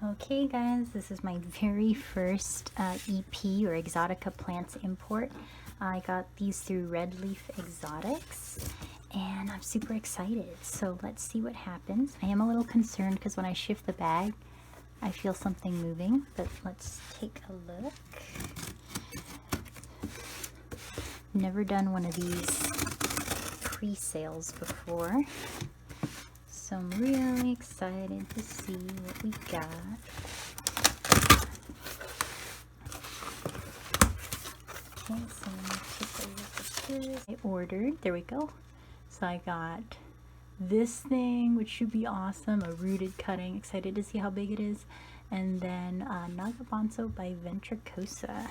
Okay guys, this is my very first EP or Exotica Plants import. I got these through RedLeaf Exotics and I'm super excited. So let's see what happens. I am a little concerned because when I shift the bag, I feel something moving, but let's take a look. Never done one of these pre-sales before. So I'm really excited to see what we got. Okay, so I'm gonna take a look at this. I ordered, there we go. So I got this thing, which should be awesome, a rooted cutting. Excited to see how big it is. And then Nagabonso by Ventricosa.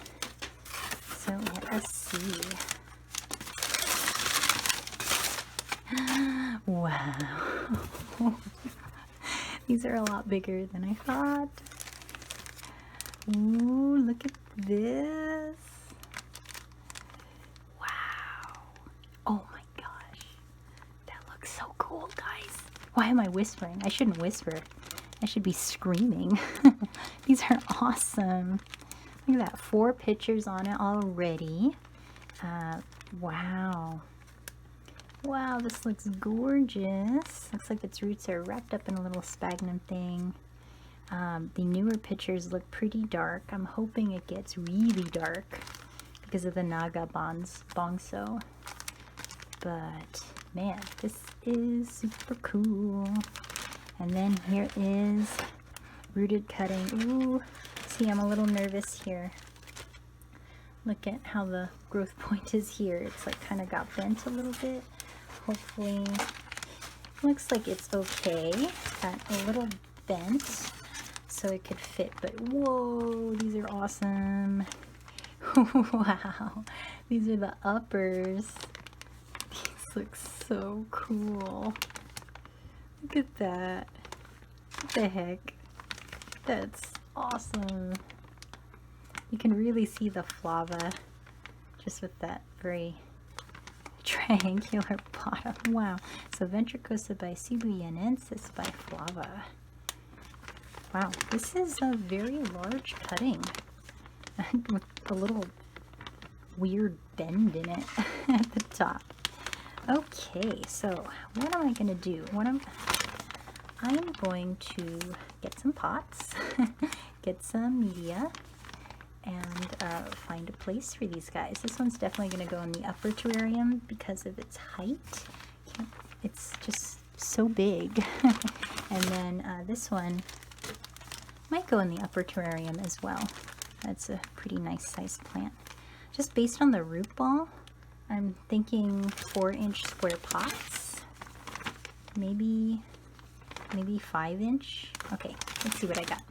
So let us see. Wow. These are a lot bigger than I thought. Ooh, look at this. Wow. Oh my gosh. That looks so cool, guys. Why am I whispering? I shouldn't whisper. I should be screaming. These are awesome. Look at that. 4 pictures on it already. Wow. Wow, this looks gorgeous. Looks like its roots are wrapped up in a little sphagnum thing. The newer pictures look pretty dark. I'm hoping it gets really dark because of the Nagabonso. But man, this is super cool. And then here is rooted cutting. Ooh, see, I'm a little nervous here. Look at how the growth point is here. It's like kind of got bent a little bit. Hopefully, looks like it's okay. Got a little bent so it could fit, but whoa, these are awesome. Wow, these are the uppers. These look so cool. Look at that. What the heck? That's awesome. You can really see the flava just with that very triangular bottom. Wow. So Ventricosa by Cebuyenensis by Flava. Wow, this is a very large cutting with a little weird bend in it at the top. Okay, so what am I going to do? I'm going to get some pots, get some media, and find a place for these guys. This one's definitely going to go in the upper terrarium because of its height. It's just so big. And then this one might go in the upper terrarium as well. That's a pretty nice sized plant. Just based on the root ball, I'm thinking 4-inch square pots. Maybe 5-inch. Okay, let's see what I got.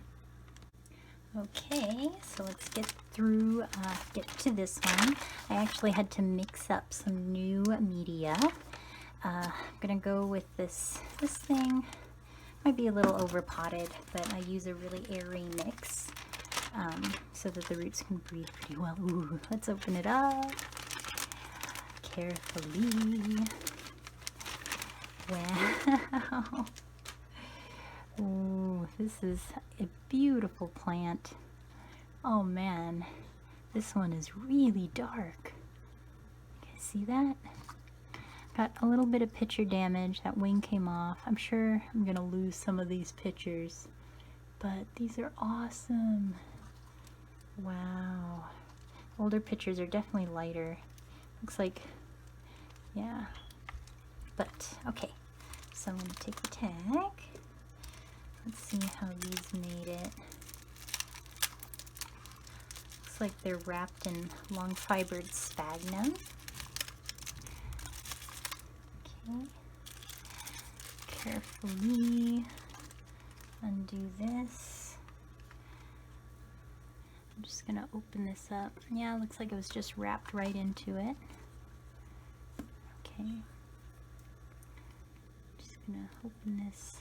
Okay, so let's get to this one. I actually had to mix up some new media. I'm gonna go with this thing. Might be a little over potted, but I use a really airy mix so that the roots can breathe pretty well. Ooh, let's open it up carefully. Wow. Ooh, this is a beautiful plant. Oh man, this one is really dark. You guys see that? Got a little bit of picture damage. That wing came off. I'm sure I'm gonna lose some of these pictures, but these are awesome. Wow. Older pictures are definitely lighter. Looks like, yeah. But okay, so I'm gonna take the tag. Let's see how these made it. Looks like they're wrapped in long fibered sphagnum. Okay. Carefully undo this. I'm just gonna open this up. Yeah, it looks like it was just wrapped right into it. Okay. Just gonna open this.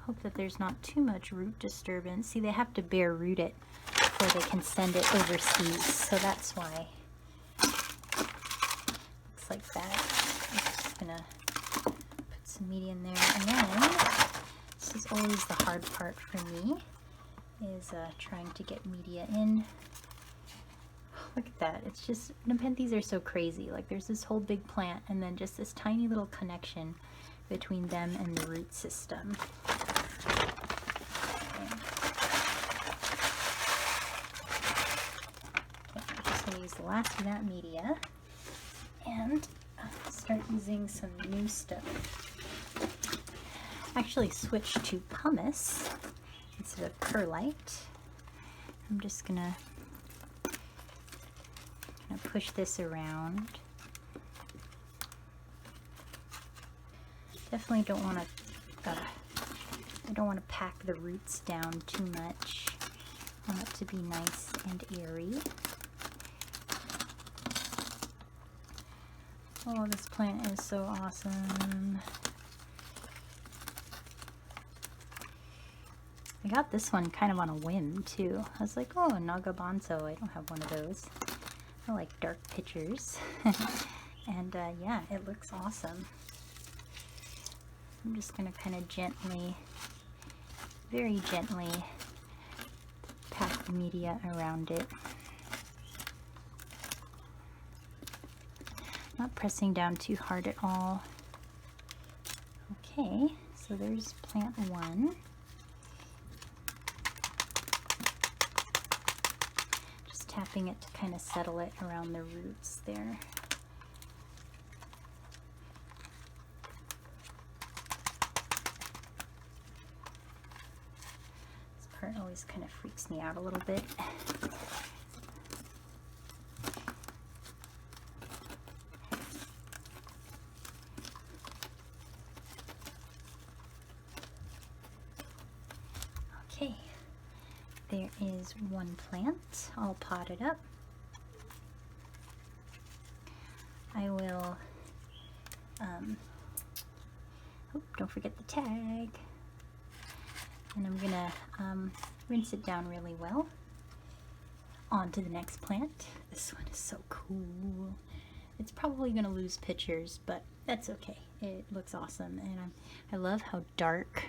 Hope that there's not too much root disturbance. See, they have to bare root it before they can send it overseas, so that's why. Looks like that. I'm just gonna put some media in there. And then, this is always the hard part for me, is trying to get media in. Look at that. It's just, Nepenthes are so crazy. Like there's this whole big plant and then just this tiny little connection between them and the root system. I'm just going to use the last of that media and start using some new stuff. Actually switched to pumice instead of perlite. I'm just going to push this around. Definitely don't want to, I don't want to pack the roots down too much. I want it to be nice and airy. Oh, this plant is so awesome. I got this one kind of on a whim too. I was like, oh, Nagabanzo, I don't have one of those. I like dark pictures. And yeah, it looks awesome. I'm just going to kind of gently, very gently pack the media around it. Not pressing down too hard at all. Okay, so there's plant one. Just tapping it to kind of settle it around the roots there. Part always kind of freaks me out a little bit. Okay, there is one plant all potted up. I will, oh, don't forget the tag. And I'm gonna rinse it down really well. On to the next plant. This one is so cool. It's probably gonna lose pictures, but that's okay. It looks awesome, and I love how dark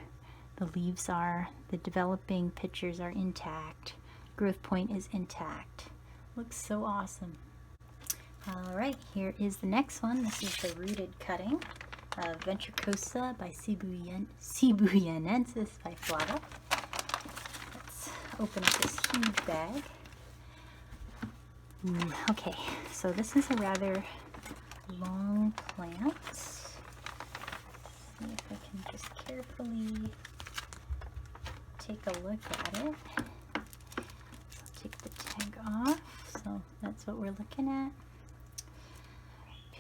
the leaves are. The developing pictures are intact. Growth point is intact. Looks so awesome. All right, here is the next one. This is the rooted cutting. Ventricosa by Cebuyanensis by Flava. Let's open up this huge bag. Okay, so this is a rather long plant. Let's see if I can just carefully take a look at it. So I'll take the tag off. So that's what we're looking at.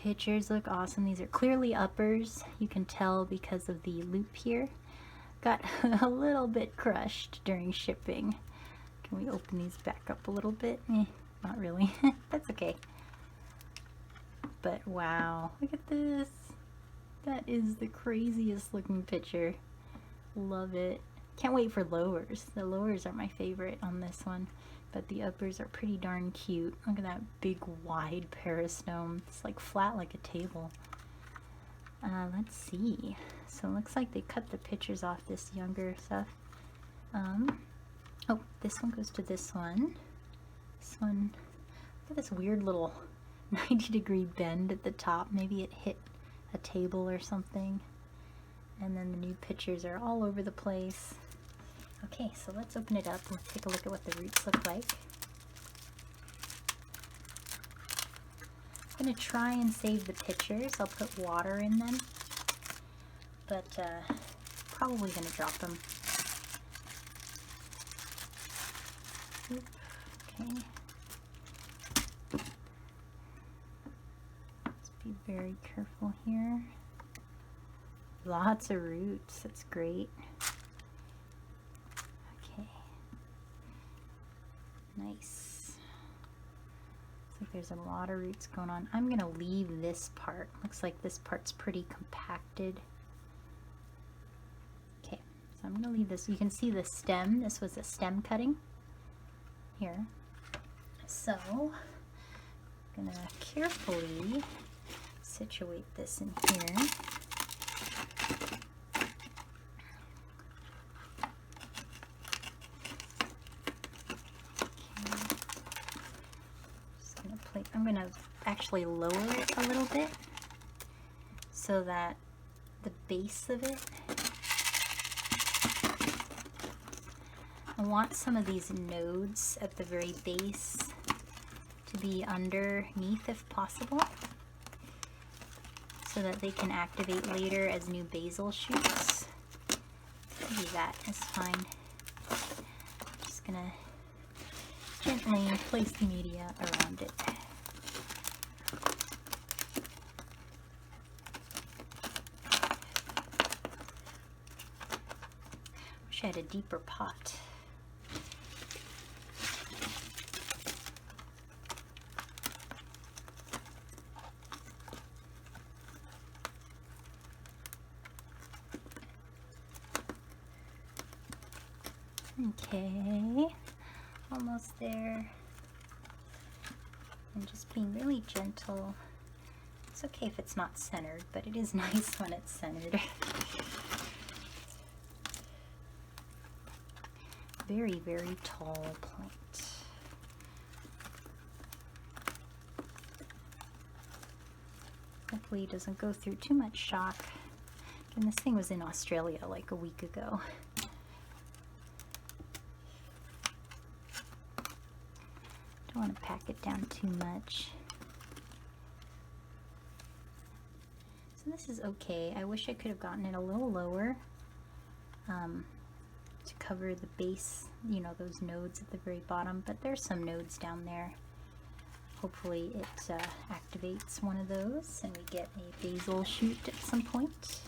Pictures look awesome. These are clearly uppers. You can tell because of the loop here. Got a little bit crushed during shipping. Can we open these back up a little bit? Not really. That's okay. But wow, look at this. That is the craziest looking picture. Love it. Can't wait for lowers. The lowers are my favorite on this one. But the uppers are pretty darn cute. Look at that big wide peristome. It's like flat like a table. Let's see. So it looks like they cut the pictures off this younger stuff. Oh, this one goes to this one. This one, look at this weird little 90-degree bend at the top. Maybe it hit a table or something. And then the new pictures are all over the place. Okay, so let's open it up and take a look at what the roots look like. I'm going to try and save the pictures. I'll put water in them, but probably going to drop them. Okay. Let's be very careful here. Lots of roots. That's great. Nice. Looks like there's a lot of roots going on. I'm going to leave this part. Looks like this part's pretty compacted. Okay, so I'm going to leave this. You can see the stem. This was a stem cutting here. So I'm going to carefully situate this in here. I'm going to actually lower it a little bit so that the base of it, I want some of these nodes at the very base to be underneath if possible, so that they can activate later as new basil shoots. Maybe that is fine. I'm just gonna gently place the media around it. Wish I had a deeper pot. Okay, almost there. I'm just being really gentle. It's okay if it's not centered, but it is nice when it's centered. Very, very tall plant. Hopefully it doesn't go through too much shock. And this thing was in Australia like a week ago. Don't want to pack it down too much. So this is okay. I wish I could have gotten it a little lower to cover the base, you know, those nodes at the very bottom, but there's some nodes down there. Hopefully it activates one of those and we get a basil shoot at some point.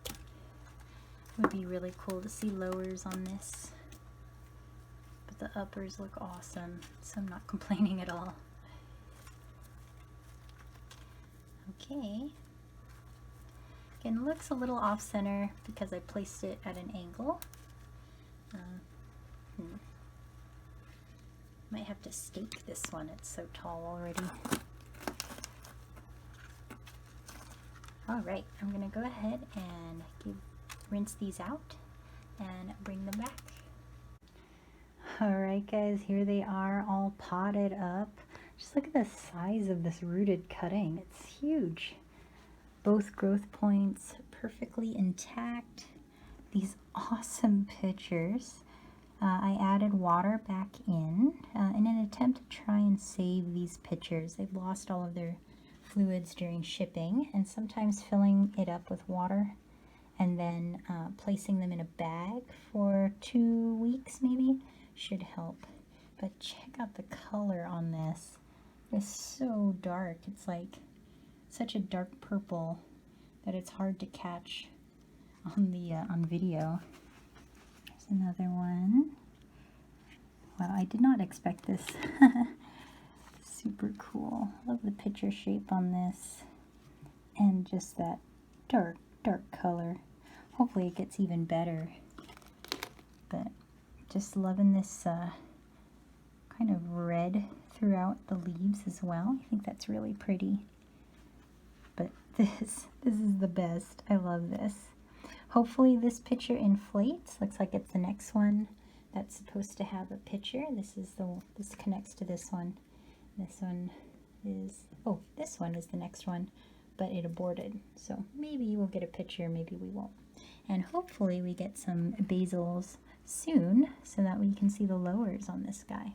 It would be really cool to see lowers on this. But the uppers look awesome, so I'm not complaining at all. Okay. Again, it looks a little off center because I placed it at an angle. Might have to stake this one, it's so tall already. Alright, I'm gonna go ahead and rinse these out and bring them back. Alright guys, here they are all potted up. Just look at the size of this rooted cutting, it's huge. Both growth points perfectly intact. These awesome pictures. I added water back in an attempt to try and save these pitchers. They've lost all of their fluids during shipping, and sometimes filling it up with water and then placing them in a bag for 2 weeks maybe should help. But check out the color on this. It's so dark. It's like such a dark purple that it's hard to catch on the on video. There's another one. Wow, I did not expect this. Super cool. Love the picture shape on this and just that dark color. Hopefully it gets even better, but just loving this kind of red throughout the leaves as well. I think that's really pretty. But this is the best. I love this. Hopefully this picture inflates. Looks like it's the next one that's supposed to have a picture. This connects to this one. This one is, oh, this one is the next one, but it aborted. So maybe we'll get a picture, maybe we won't. And hopefully we get some basils soon so that we can see the lowers on this guy.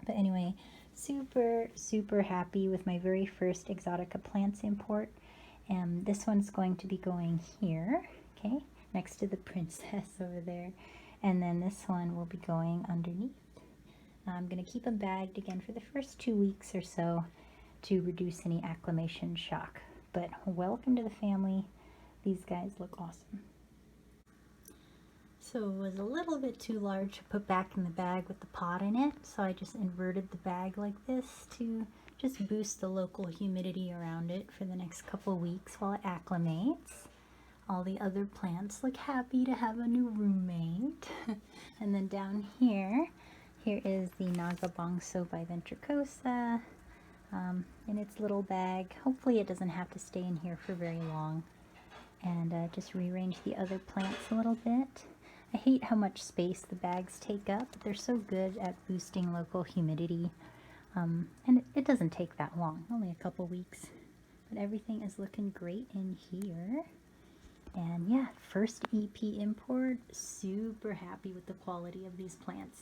But anyway, super happy with my very first Exotica Plants import. And this one's going to be going here, okay, next to the princess over there. And then this one will be going underneath. I'm going to keep them bagged again for the first 2 weeks or so to reduce any acclimation shock. But welcome to the family. These guys look awesome. So it was a little bit too large to put back in the bag with the pot in it, so I just inverted the bag like this to just boost the local humidity around it for the next couple weeks while it acclimates. All the other plants look happy to have a new roommate. And then down here is the Nagabongso biventricosa in its little bag. Hopefully it doesn't have to stay in here for very long. And just rearrange the other plants a little bit. I hate how much space the bags take up, but they're so good at boosting local humidity And it doesn't take that long, only a couple weeks. But everything is looking great in here. And yeah, first EP import, super happy with the quality of these plants.